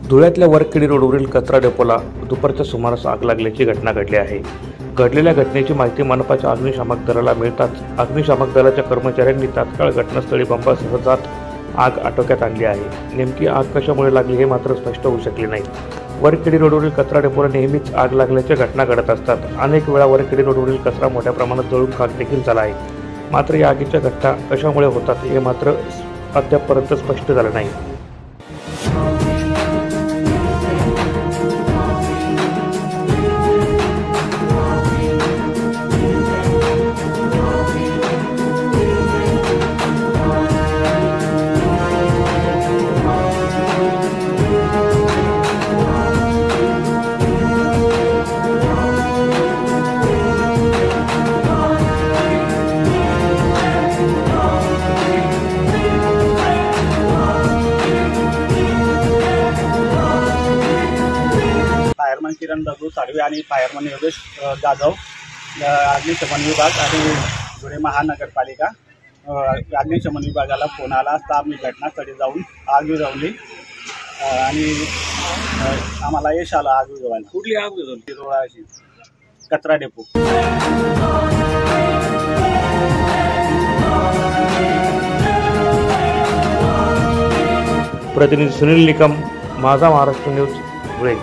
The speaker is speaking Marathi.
धुळ्यातल्या वरखेडी रोडवरील कचरा डेपोला दुपारच्या सुमारास आग लागल्याची घटना घडली आहे। घडलेल्या घटनेची माहिती मनपाच्या अग्निशामक दलाला मिळताच अग्निशामक दलाच्या कर्मचाऱ्यांनी तात्काळ घटनास्थळी बंबासह जात आग आटोक्यात आणली आहे। नेमकी आग कशामुळे लागली हे मात्र स्पष्ट होऊ शकले नाही। वरखेडी रोडवरील कचरा डेपोला नेहमीच आग लागल्याच्या घटना घडत असतात। अनेक वेळा वरखेडी रोडवरील कचरा मोठ्या प्रमाणात जळून खाक देखील झाला आहे। मात्र या आगीच्या घटना कशामुळे होतात हे मात्र अद्यापपर्यंत स्पष्ट झाले नाही। फायरमन किरण दगडू साळवे आणि फायरमन योगेश जाधव, अग्निशमन विभाग आणि धुळे महानगरपालिका अग्निशमन विभागाला फोन आला असता आम्ही घटनास्थळी जाऊन आग विझवली आणि आम्हाला यश आलं आग विझवायला। कुठली आग विझवली? रोडाची कचरा डेपो। प्रतिनिधी सुनील निकम, माझा महाराष्ट्र न्यूज, धुळे।